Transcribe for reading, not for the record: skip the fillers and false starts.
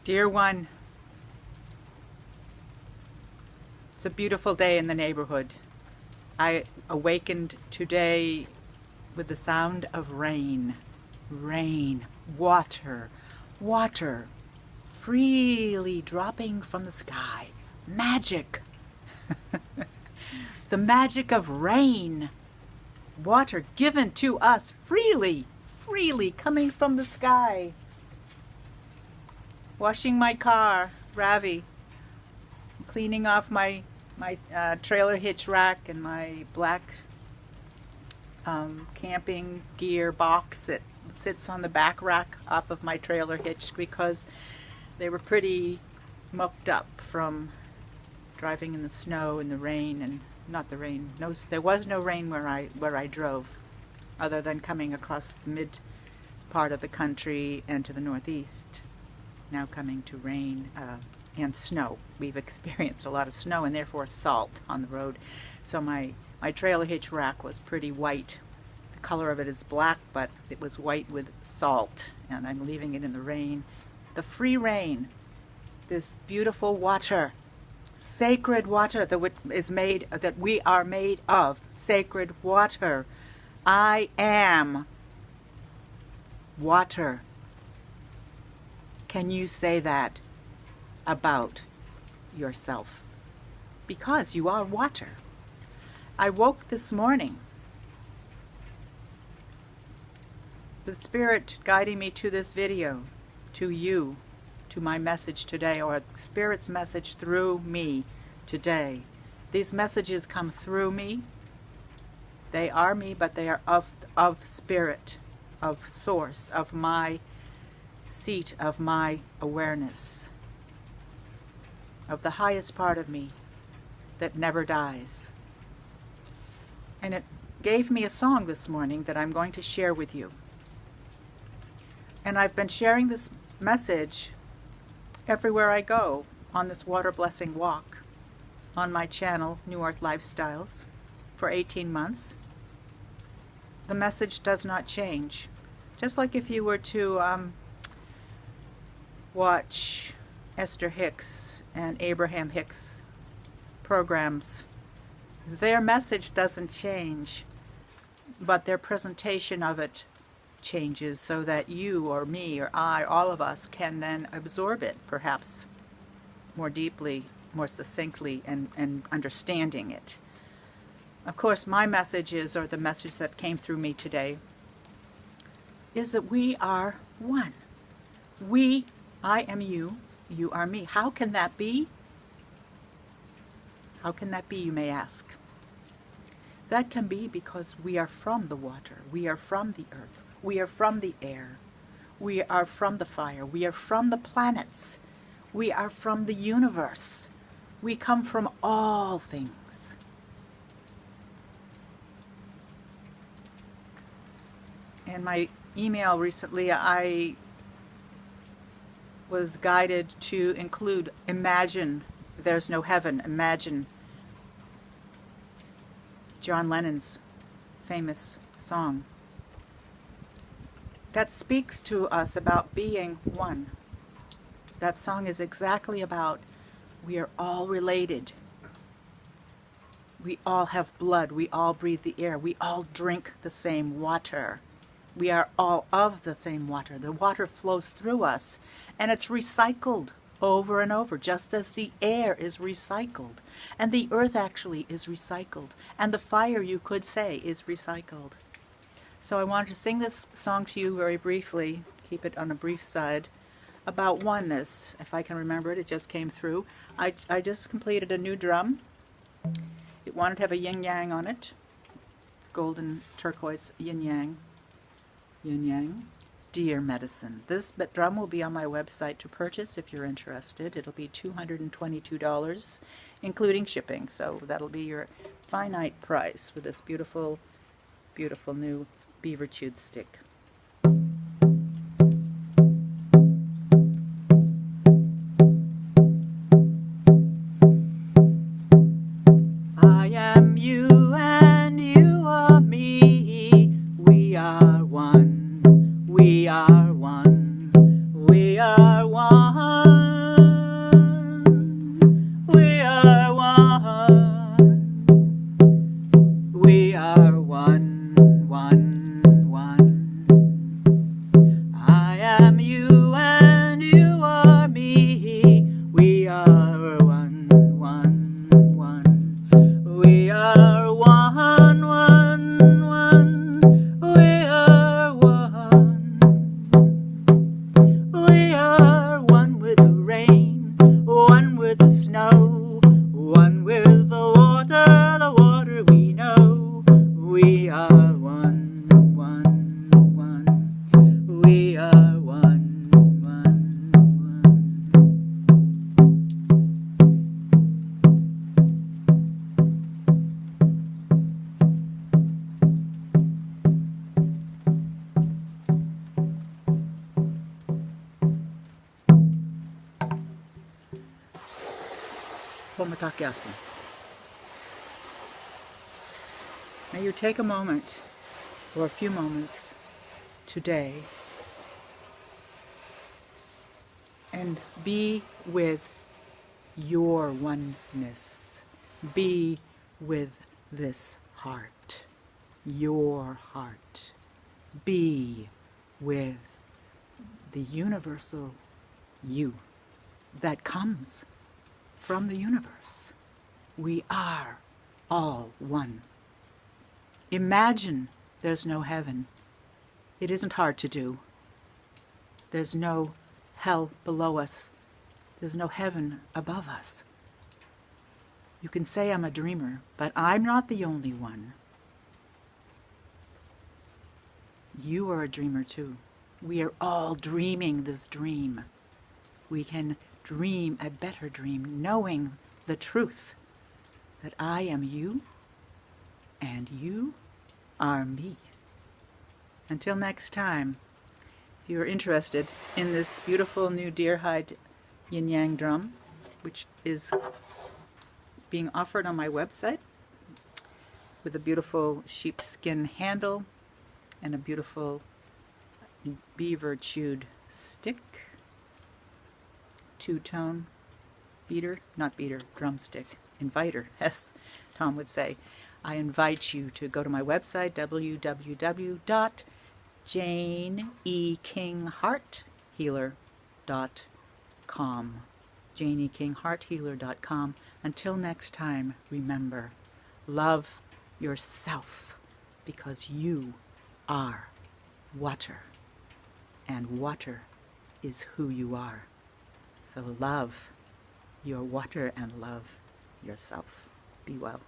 Dear one, it's a beautiful day in the neighborhood. I awakened today with the sound of rain. Rain, water, water, freely dropping from the sky. Magic. The magic of rain. Water given to us freely, freely coming from the sky. Washing my car, Ravi, cleaning off my trailer hitch rack and my black camping gear box that sits on the back rack off of my trailer hitch because they were pretty mucked up from driving in the snow and the rain, and not the rain. No, there was no rain where I drove, other than coming across the mid part of the country and to the northeast. Now coming to rain and snow. We've experienced a lot of snow and therefore salt on the road. So my trailer hitch rack was pretty white. The color of it is black, but it was white with salt, and I'm leaving it in the rain. The free rain, this beautiful water, sacred water that we are made of, sacred water. I am water. Can you say that about yourself? Because you are water. I woke this morning, the Spirit guiding me to this video, to you, to my message today, or Spirit's message through me today. These messages come through me. They are me, but they are of Spirit, of Source, of my seat of my awareness, of the highest part of me that never dies. And it gave me a song this morning that I'm going to share with you. And I've been sharing this message everywhere I go on this water blessing walk on my channel, New Earth Lifestyles, for 18 months. The message does not change. Just like if you were to watch Esther Hicks and Abraham Hicks programs, their message doesn't change, but their presentation of it changes so that you or me or I, all of us, can then absorb it perhaps more deeply, more succinctly, and understanding it. Of course, my messages, or the message that came through me today, is that we are one. I am you, you are me. How can that be? How can that be, you may ask? That can be because we are from the water, we are from the earth, we are from the air, we are from the fire, we are from the planets, we are from the universe. We come from all things. In my email recently, I was guided to include "Imagine There's No Heaven." Imagine John Lennon's famous song that speaks to us about being one. That song is exactly about we are all related. We all have blood. We all breathe the air. We all drink the same water. We are all of the same water. The water flows through us, and it's recycled over and over, just as the air is recycled. And the earth actually is recycled. And the fire, you could say, is recycled. So I wanted to sing this song to you very briefly, keep it on a brief side, about oneness. If I can remember it, it just came through. I just completed a new drum. It wanted to have a yin-yang on it. It's golden turquoise yin-yang. Yin-yang, deer medicine. This drum will be on my website to purchase if you're interested. It'll be $222, including shipping. So that'll be your finite price for this beautiful, beautiful new beaver chewed stick. I am you and you are me. We are one. We are one. We are one. We are one, one, one. I am you and you are me. We are one, one, one. We are one, one, one. We are one. We are one with the rain, one with the snow, one with the water we know. We are one, one, one. We are one, one, one. Pomatakyasi. May you take a moment, or a few moments, today and be with your oneness. Be with this heart, your heart. Be with the universal you that comes from the universe. We are all one. Imagine there's no heaven. It isn't hard to do. There's no hell below us. There's no heaven above us. You can say I'm a dreamer, but I'm not the only one. You are a dreamer too. We are all dreaming this dream. We can dream a better dream, knowing the truth that I am you and you are me. Until next time, if you're interested in this beautiful new deer hide yin-yang drum, which is being offered on my website with a beautiful sheepskin handle and a beautiful beaver chewed stick, two-tone beater, not beater, drumstick, inviter, as Tom would say. I invite you to go to my website, www.janeekinghearthealer.com. janeekinghearthealer.com. Until next time, remember, love yourself, because you are water, and water is who you are. So love your water and love yourself. Be well.